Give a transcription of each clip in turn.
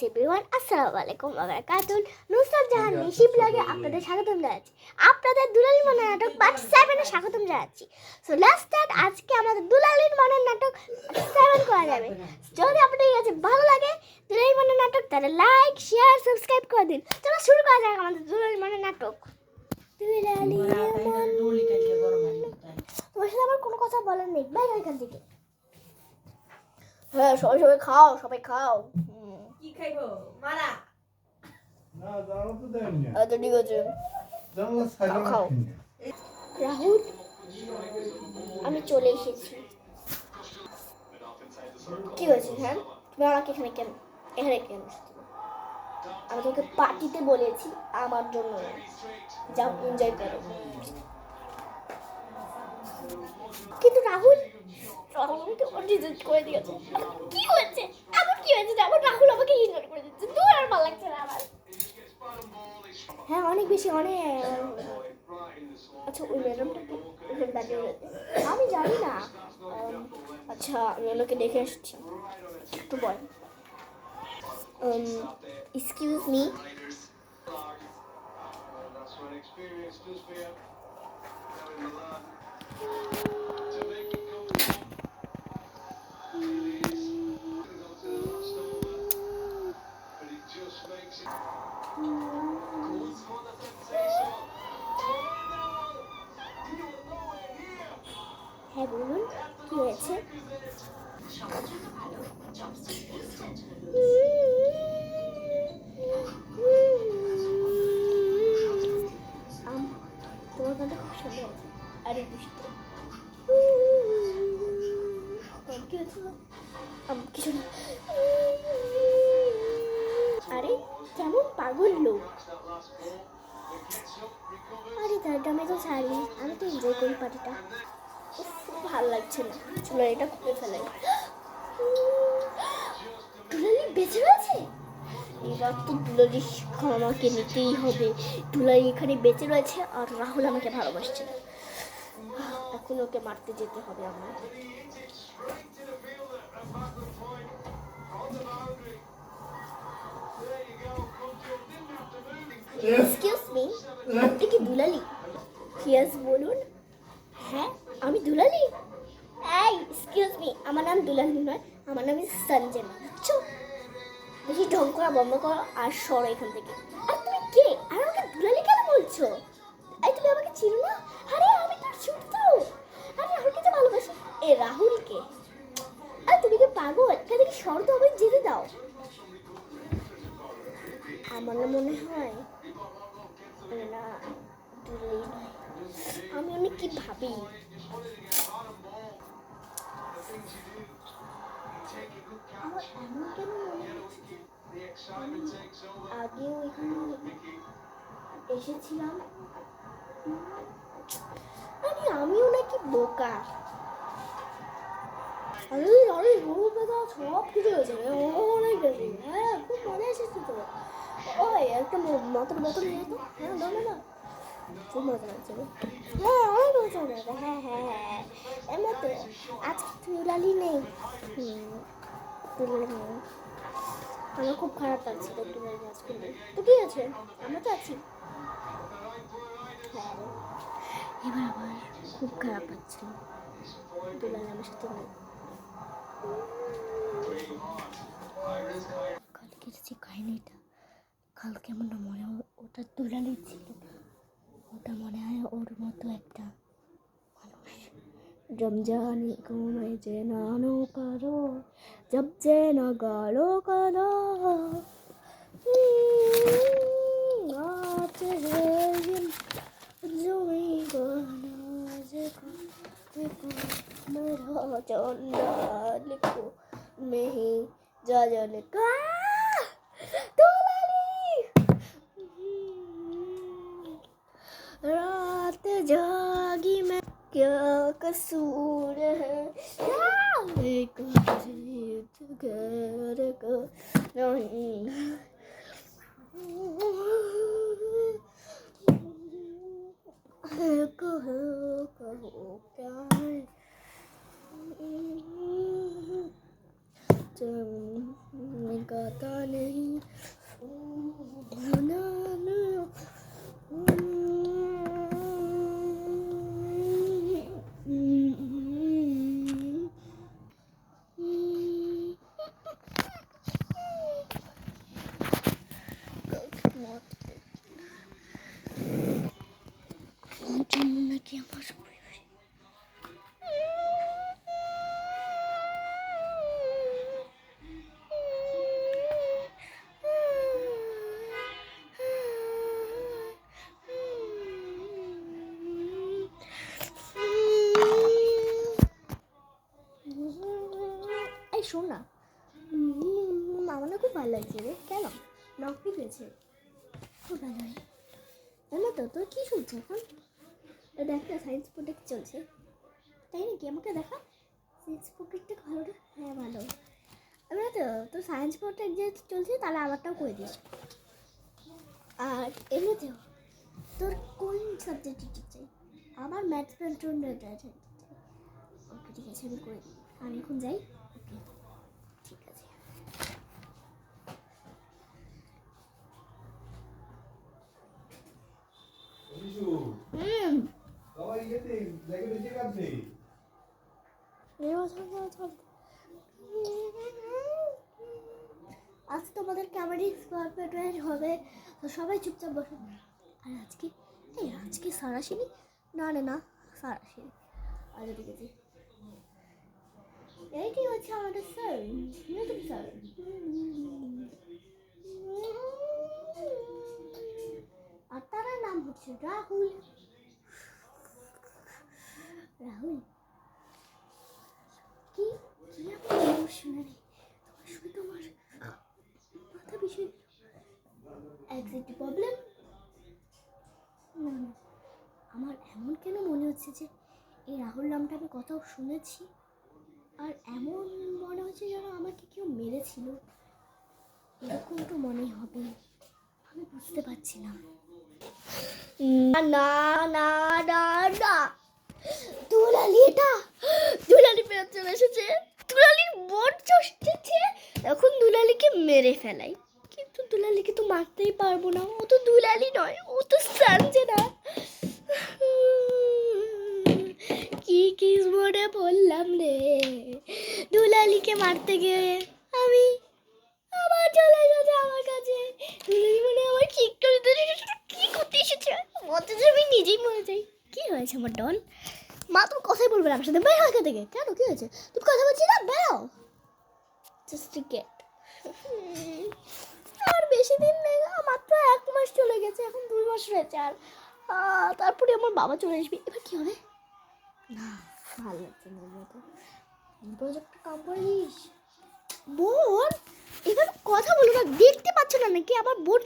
Everyone, আসসালামু আলাইকুম ওয়া বারাকাতুহু। নুসরাত জাহান নিশি ব্লগে আপনাদের স্বাগতম জানাচ্ছি। আপনাদের দুলালির মনের নাটক পার্ট 7 এ স্বাগতম জানাচ্ছি। So let's start. আজকে আমাদের দুলালির মনের নাটক 7 করা যাবে। যদি আপনাদের কাছে ভালো লাগে দুলালির মনের নাটক, তাহলে লাইক, শেয়ার, সাবস্ক্রাইব করে দিন। চলো শুরু করা যাক আমাদের দুলালির মনের নাটক। তোমার সাথে আমার কোনো কথা বলার নেই, বাইরে এখান থেকে। হ্যাঁ, সবাই খাও, সবাই খাও। কি খাইবো মারা না দাও তো দেন না আচ্ছা ঠিক আছে, জানলা ছাড়া খাও। রাহুল, আমি চলে এসেছি। কি হয়েছে? হ্যাঁ, তুমি আমাকে এখানে কেন আমি তোকে পার্টিতে বলেছি, আমার জন্য যাও, এনজয় করো। কিন্তু রাহুল আমাকে রিজেক্ট করে দিয়েছে। কি হয়েছে? এমন কি হয়েছে যেমন রাহুল আমাকে ইগনোর করে দিচ্ছে? দূর, আর ভালো লাগছে না আমার। হ্যাঁ, অনেক বেশি, অনেক। আচ্ছা, ওই ম্যাডামটা দাঁড়িয়ে রয়েছে, আমি জানি না। আচ্ছা, আমি ওনাকে দেখে আসছি, একটু বল। Excuse me. হ্যাঁ বলুন, কি হয়েছে? তোমার গানটা খুব সুন্দর আছে। আরে দুষ্ট, কি হয়েছে? কিছু না। আরে কেমন পাগল লোক। আরে তারটা আমি তো ছাড়ি, আমি তো এনজয় করি পার্টিটা। খুব ভালো লাগছে না, চলো এটা খুলে ফেলাই। দুলালি বেঁচে রয়েছে। এবার তো দুলালির শিক্ষা আমাকে নিতেই হবে। দুলালি এখানে বেঁচে রয়েছে আর রাহুল আমাকে ভালোবাসছে। এখন ওকে মারতে যেতে হবে আমার। এক্সকিউজ মি, আপনি কি দুলালি? ইয়েস বলুন। হ্যাঁ, আমি দুলালি। এই এক্সকিউজ মি, আমার নাম দুলালি নয়, আমার নাম সঞ্জনা, বুঝছো? বেশি ঢং করা বন্ধ করো আর সরো এখান থেকে। আর তুমি কে? আর আমাকে দুলালি কেন বলছো? এই তুমি আমাকে চিনো না? আরে আমি তোর ছোট তো। আরে রাহুলকে তো ভালোবাসি। এ রাহুলকে? আরে তুমি কি পাগল? এখান থেকে সরো তো, আমাকে যেতে দাও। আমার না মনে হয় না, দুলালি নয়। আমি অনেক কি ভাবি। আমার এমন কেন মনে হচ্ছে যে আমি আগেও এখানে এসেছিলাম। আরে আমিও নাকি বোকা? আরে আরে দাদা, সব কিছু হয়েছে অনেক বেশি। হ্যাঁ, খুব মজা এসেছে তো। ওই একটা মতন বোতল নিয়ে তো। হ্যাঁ দাও না, খুব মজা লাগছে। হ্যাঁ, অনেক মজা লাগছে। হ্যাঁ হ্যাঁ হ্যাঁ, এমনিতে আজকে তুলালি নেই। তুলালি নেই, আমার খুব খারাপ লাগছে তো। তুলালি আজকে নেই তো কি আছে, আমরা তো আছি। হ্যাঁ, এবার আমার খুব খারাপ লাগছে, দুলালি আমার সাথে নেই। কালকে যে কাহিনীটা, কালকে আমার না মনে হয় ওটা দুলালি ছিল। ওটা মনে হয় ওর মতো একটা মানুষ। रमजानी को मैं जनानो करो, जब जेना गालो करो, आते हैं जो मैं गाना देखो मेरा चंदा लिखो नहीं जा जाने का रात जागी मैं, क्या कसूर है एक घर का नहीं। कहो क्या है गाता नहीं না না জন্য নাকি আমার এই শোন না, আমার না খুব ভালো লাগছে রে। কেন নখ পিকেছে? খুব ভালো লাগে জানো তো। তোর কী শুনছে এখন? দেখ না সায়েন্স প্রোজেক্ট চলছে, তাই নাকি? আমাকে দেখা সায়েন্স প্রোজেক্টটা ভালো না? হ্যাঁ ভালো। আমি তো তোর সায়েন্স প্রোজেক্ট যে চলছে তাহলে আমারটাও করে দিস। আর এমনিতেও তোর কোন সাবজেক্ট টিচার চাই? আমার ম্যাথস কন্ট্রোল আছে। ওকে ঠিক আছে, আমি করে দিই। আমি এখন যাই। ওকে ঠিক আছে। সবাই ইয়েতে লেগে চেক আছে। আজ তোমাদের ক্যামেরি স্কোয়ার হবে, তো সবাই চুপচাপ বসে। আর আজকে আজকে স্যার আসেনি? না রে না, স্যার আসেনি। আচ্ছা ঠিক আছে। এইটি হচ্ছে আমাদের স্যার, নতুন স্যার। আর তার নাম হচ্ছে রাহুল। রাহুল কি কি আমার শুনে নেই, তোমার শুনে তোমার মাথা বিষয় একজাক্ট প্রবলেম। না না, আমার এমন কেন মনে হচ্ছে যে এই রাহুল নামটা আমি কোথাও শুনেছি, আর এমন মনে হচ্ছে যেন আমাকে কেউ মেরেছিল। এরকম তো মনেই হবে, আমি বুঝতে পারছি না। না না না না, দুলালি, এটা দুলালি পেয়ে চলে এসেছে। দুলালির বোন চষতেছে, এখন দুলালিকে মেরে ফেলাই। কিন্তু দুলালিকে তো মারতেই পারবো না, ও তো দুলালি নয়, ও তো সঞ্জনা। কি কি মনে বললাম রে, দুলালিকে মারতে গিয়ে আমি আবার চলে এসেছে আমার কাছে। দুলালি মানে আমার ঠিক করে দিতে কি করতে এসেছে, অথচ আমি নিজেই মরে যাই। কি হয়েছে আমার ডন? মা তুমি কথাই বলবে না আমার সাথে, বের হালকা থেকে। কেন কি হয়েছে? তুমি কথা বলছি না, বেরো। Just get. আর বেশি দিন নেই, মাত্র 1 মাস চলে গেছে, এখন 2 মাস রয়েছে। আর তারপরে আমার বাবা চলে আসবে। এবার কি হবে? না ভালো লাগছে না মতো। প্রজেক্টটা কাম করে দিস বোন। এবার কথা বলো না, দেখতে পাচ্ছ না নাকি আমার বোন?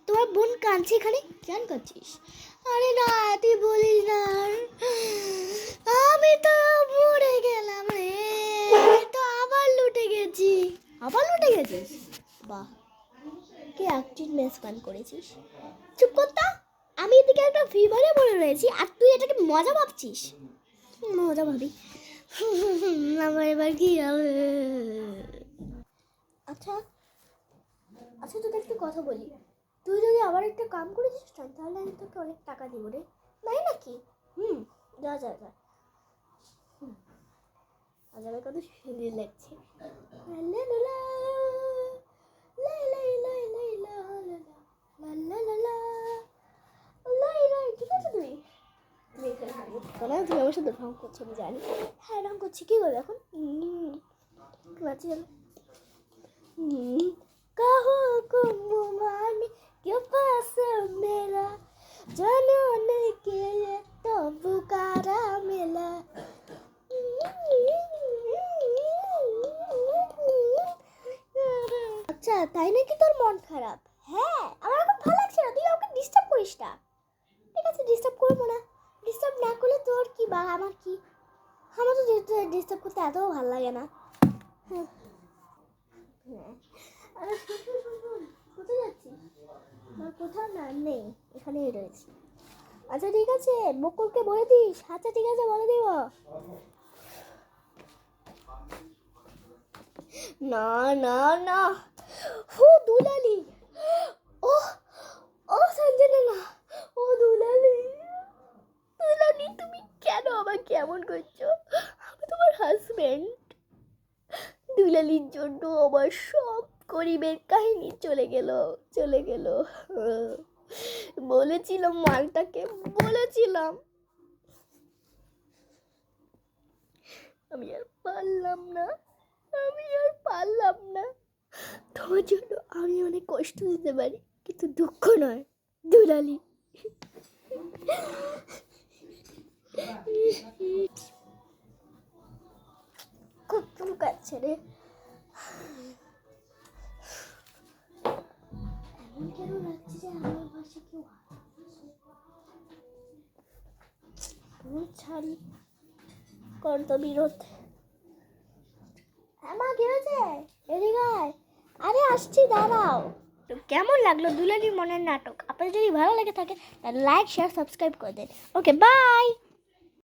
তোমার বোন কাঁদছে এখানে, কেন কাঁদছিস? আরে না তুই বলিস না, আমি তো মরে গেলাম রে, আমি তো আবার লুটে গেছি। আবার লুটে গেছিস? বাহ, কি অ্যাক্টিভ মেস গান করেছিস। চুপ করতা, আমি এদিকে একটা ফিভারে মরে রয়েছি আর তুই এটাকে মজা ভাবছিস। মজা ভাবি, আমার এবার কি হবে? আচ্ছা আচ্ছা, তোকে একটা কথা বলি, তুই যদি আবার একটা কাম করেছিস না, তাহলে আমি তোকে অনেক টাকা দিব রে। নাই নাকি? যা যা যা। আজ আমার কত সুন্দর লাগছে। ঠিক আছে তুমি তুমি আমার সাথে রং করছো, আমি জানি। হ্যাঁ রং করছি, কি করবে এখন? कहो कुम्मान के पास मेरा जनने के लिए तो पुकारा मिला। আচ্ছা তাই নাকি তোর মন খারাপ? হ্যাঁ আমার এখন ভালো লাগছে না, তুই আমাকে ডিস্টার্ব করিস না। ঠিক আছে ডিস্টার্ব করবো না, ডিস্টার্ব না করলে তোর কি বা আমার কি? আমার তো ডিস্টার্ব করতে এতও ভালো লাগে না। হ্যাঁ আরে কোথায় যাচ্ছিস? কোথাও না, নেই, এখানেই রয়েছি। আচ্ছা ঠিক আছে, বকুলকে বলে দিস। আচ্ছা ঠিক আছে, বলে দিব। না না না, ও দুলালি, ও ও সঞ্জনা না, ও দুলালি। দুলালি তুমি কেন আমাকে এমন করছো? আমি তোমার হাজবেন্ড। দুলালির জন্য আমার সব গরিবের কাহিনী চলে গেল। বলেছিলাম মালটাকে, বলেছিলাম। আমি আর পারলাম না। তোমার জন্য আমি অনেক কষ্ট দিতে পারি, কিন্তু দুঃখ নয় দুলালি। খুব চুলকাচ্ছে রে। এমন কেন লাগছে যে আমার পাশে কেউ ছাড়ি কর্তবিরোধ। মা কি হয়েছে? এদিকে আয়। আরে আসছি, দাঁড়াও। তো কেমন লাগলো দুলালির মনের নাটক? আপনার যদি ভালো লেগে থাকে তাহলে লাইক, শেয়ার, সাবস্ক্রাইব করে দেন। ওকে, বাই।